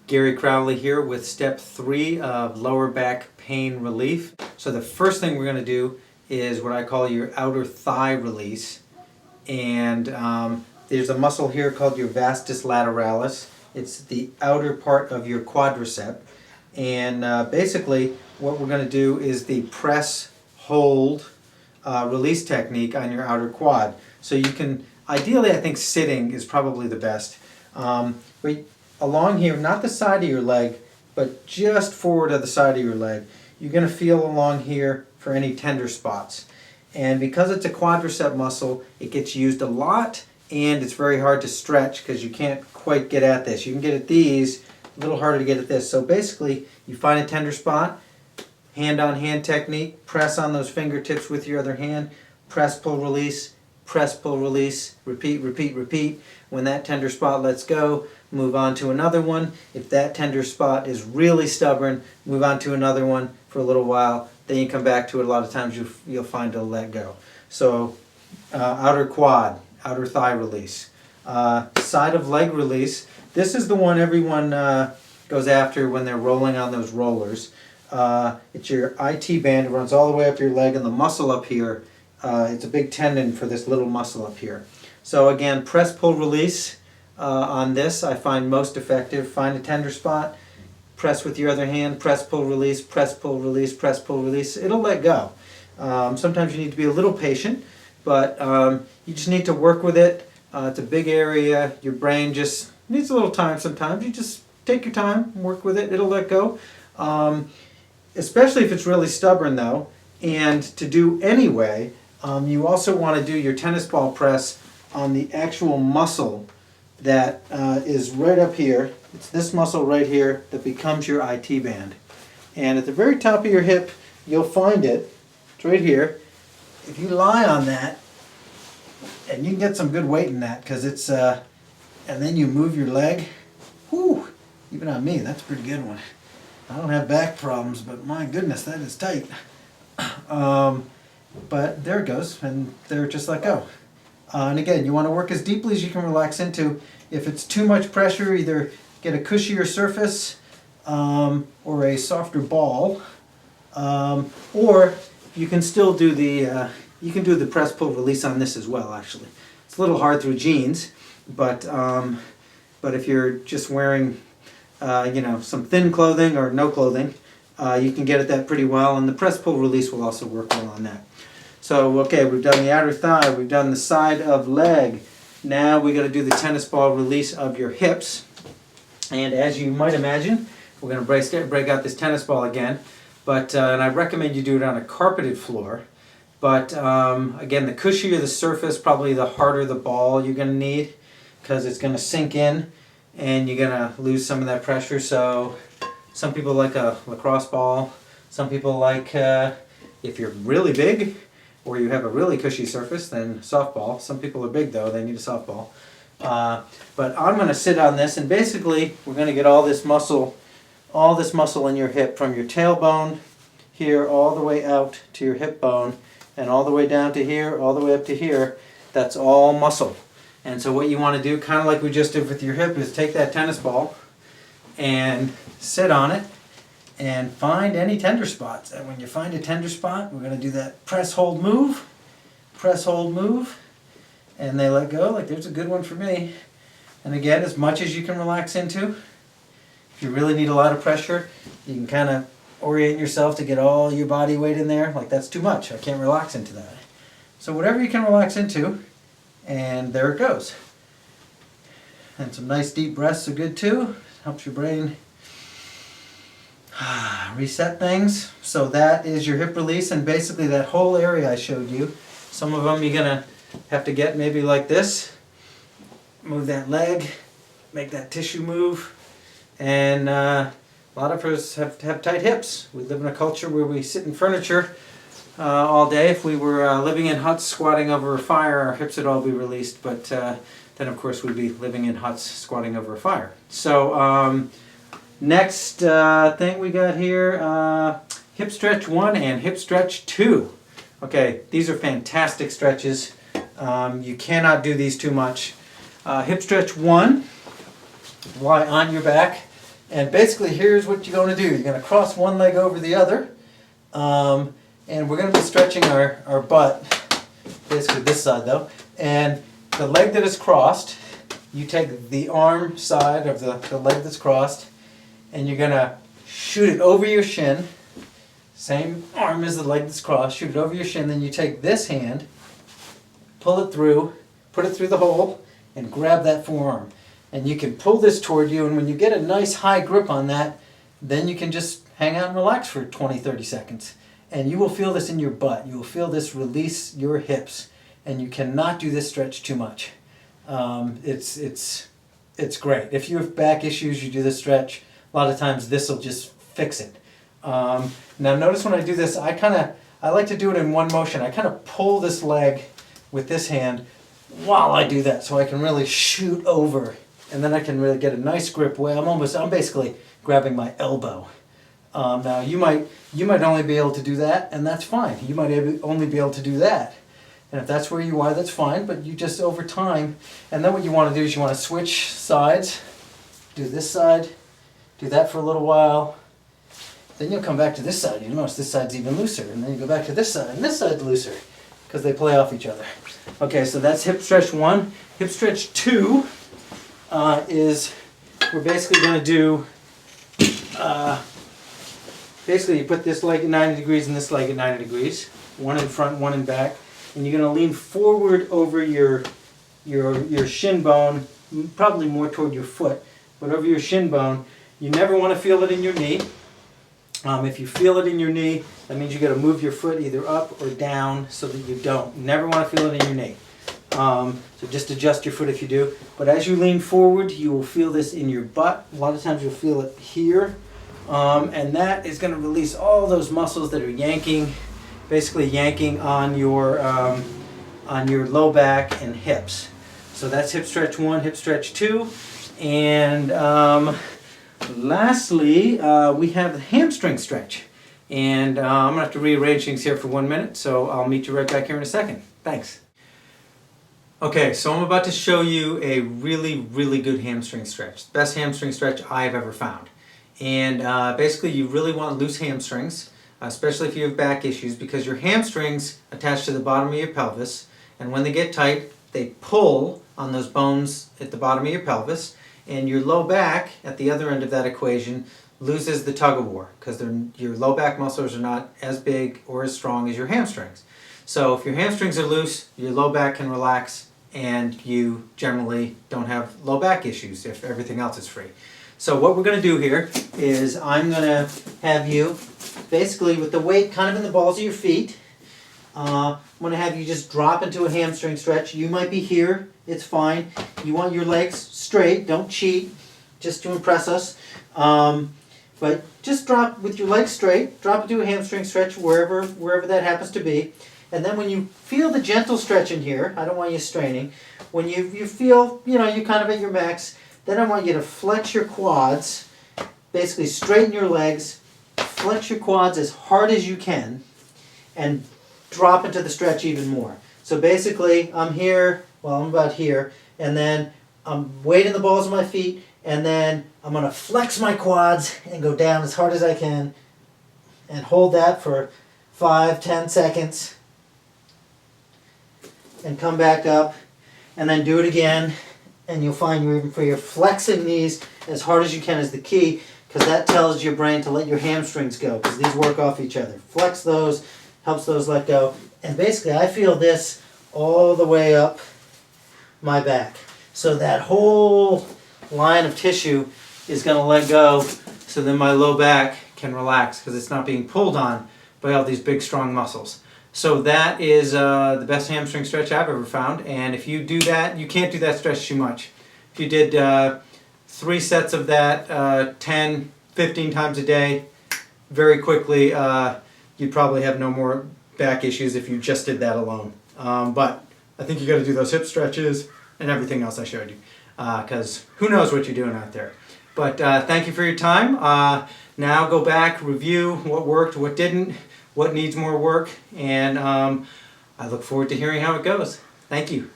Gary Crowley here with step 3 of lower back pain relief. So the first thing we're going to do is what I call your outer thigh release. And there's a muscle here called your vastus lateralis. It's the outer part of your quadricep. And basically what we're going to do is the press, hold, release technique on your outer quad. So you can, ideally I think sitting is probably the best. But along here, not the side of your leg, but just forward of the side of your leg, you're going to feel along here for any tender spots. And because it's a quadricep muscle, it gets used a lot, and it's very hard to stretch because you can't quite get at this. You can get at these, a little harder to get at this. So basically, you find a tender spot, hand-on-hand technique, press on those fingertips with your other hand, press, pull, release, repeat, repeat, repeat. When that tender spot lets go, move on to another one. If that tender spot is really stubborn, move on to another one for a little while. Then you come back to it. A lot of times you'll find it'll let go. So outer quad, outer thigh release. Side of leg release. This is the one everyone goes after when they're rolling on those rollers. It's your IT band. It runs all the way up your leg, and the muscle up here, it's a big tendon for this little muscle up here. So again, press, pull, release on this I find most effective. Find a tender spot, press with your other hand, press, pull, release, press, pull, release, press, pull, release. It'll let go. Sometimes you need to be a little patient, but you just need to work with it. It's a big area. Your brain just needs a little time sometimes. You just take your time, work with it. It'll let go. Especially if it's really stubborn though. And to do anyway, you also want to do your tennis ball press on the actual muscle that is right up here. It's this muscle right here that becomes your IT band. And at the very top of your hip, you'll find it. It's right here. If you lie on that, and you can get some good weight in that, because it's, and then you move your leg, whew, even on me, that's a pretty good one. I don't have back problems, but my goodness, that is tight. But there it goes, and there, just let go. And again, you want to work as deeply as you can relax into. If it's too much pressure, either get a cushier surface or a softer ball, or you can still do the press, pull, release on this as well. Actually, it's a little hard through jeans, but if you're just wearing some thin clothing or no clothing, you can get at that pretty well, and the press, pull, release will also work well on that. So, okay, we've done the outer thigh, we've done the side of leg. Now we got to do the tennis ball release of your hips. And as you might imagine, we're going to break out this tennis ball again. But and I recommend you do it on a carpeted floor. But again, the cushier the surface, probably the harder the ball you're going to need, because it's going to sink in and you're going to lose some of that pressure. So some people like a lacrosse ball. Some people like, if you're really big, or you have a really cushy surface, then softball. Some people are big though, they need a softball. But I'm going to sit on this, and basically we're going to get all this muscle in your hip, from your tailbone here all the way out to your hip bone, and all the way down to here, all the way up to here. That's all muscle. And so what you want to do, kind of like we just did with your hip, is take that tennis ball and sit on it and find any tender spots. And when you find a tender spot, we're going to do that press, hold, move, and they let go. Like, there's a good one for me. And again, as much as you can relax into. If you really need a lot of pressure, you can kind of orient yourself to get all your body weight in there. Like, that's too much. I can't relax into that. So whatever you can relax into, and there it goes. And some nice deep breaths are good too. Helps your brain reset things. So that is your hip release, and basically that whole area I showed you. Some of them you're going to have to get maybe like this. Move that leg, make that tissue move. And a lot of us have tight hips. We live in a culture where we sit in furniture all day. If we were living in huts squatting over a fire, our hips would all be released. But then of course we'd be living in huts squatting over a fire. So next thing we got here, hip stretch 1 and hip stretch 2. Okay, these are fantastic stretches. You cannot do these too much. Hip stretch 1, lie on your back, And basically here's what you're going to do. You're going to cross one leg over the other. And we're going to be stretching our butt, basically this side though. And the leg that is crossed, you take the arm side of the leg that's crossed, and you're going to shoot it over your shin. Same arm as the leg that's crossed, shoot it over your shin. Then you take this hand, pull it through, put it through the hole, and grab that forearm. And you can pull this toward you, and when you get a nice high grip on that, then you can just hang out and relax for 20-30 seconds. And you will feel this in your butt. You will feel this release your hips. And you cannot do this stretch too much. It's great. If you have back issues, you do this stretch. A lot of times this will just fix it. Now notice when I do this, I like to do it in one motion. I kind of pull this leg with this hand while I do that, so I can really shoot over. And then I can really get a nice grip where I'm basically grabbing my elbow. Now you might only be able to do that, and that's fine. You might only be able to do that. And if that's where you are, that's fine, but you just over time. And then what you want to do is you want to switch sides. Do this side, do that for a little while. Then you'll come back to this side. You'll notice this side's even looser. And then you go back to this side, and this side's looser, because they play off each other. Okay, so that's hip stretch 1. Hip stretch 2 is we're basically going to do, basically you put this leg at 90 degrees and this leg at 90 degrees. One in front, one in back. And you're going to lean forward over your shin bone, probably more toward your foot, but over your shin bone. You never want to feel it in your knee. If you feel it in your knee, that means you got to move your foot either up or down so that you don't. You never want to feel it in your knee. So just adjust your foot if you do. But as you lean forward, you will feel this in your butt. A lot of times you'll feel it here. And that is going to release all those muscles that are yanking, basically yanking on your low back and hips. So that's hip stretch 1, hip stretch 2. And lastly, we have the hamstring stretch. And I'm going to have to rearrange things here for 1 minute, so I'll meet you right back here in a second. Thanks. Okay, so I'm about to show you a really, really good hamstring stretch. Best hamstring stretch I've ever found. And basically you really want loose hamstrings, especially if you have back issues, because your hamstrings attach to the bottom of your pelvis, and when they get tight, they pull on those bones at the bottom of your pelvis, and your low back, at the other end of that equation, loses the tug of war, because your low back muscles are not as big or as strong as your hamstrings. So if your hamstrings are loose, your low back can relax, and you generally don't have low back issues if everything else is free. So what we're going to do here is I'm going to have you, basically with the weight kind of in the balls of your feet, I'm going to have you just drop into a hamstring stretch. You might be here, it's fine. You want your legs straight, don't cheat, just to impress us. But just drop with your legs straight, drop into a hamstring stretch wherever that happens to be. And then when you feel the gentle stretch in here, I don't want you straining, when you feel, you're kind of at your max, then I want you to flex your quads, basically straighten your legs, flex your quads as hard as you can, and drop into the stretch even more. So basically, I'm here, well, I'm about here, and then I'm weighting the balls of my feet, and then I'm going to flex my quads and go down as hard as I can, and hold that for 5-10 seconds, and come back up, and then do it again, and you'll find you're flexing these as hard as you can is the key, because that tells your brain to let your hamstrings go, because these work off each other. Flex those, helps those let go, and basically I feel this all the way up my back. So that whole line of tissue is going to let go, so then my low back can relax, because it's not being pulled on by all these big strong muscles. So that is the best hamstring stretch I've ever found, and if you do that, you can't do that stretch too much. If you did 3 sets of that 10, 15 times a day, very quickly, you'd probably have no more back issues if you just did that alone. But I think you got to do those hip stretches and everything else I showed you, because who knows what you're doing out there. But thank you for your time. Now go back, review what worked, what didn't, what needs more work, and I look forward to hearing how it goes. Thank you.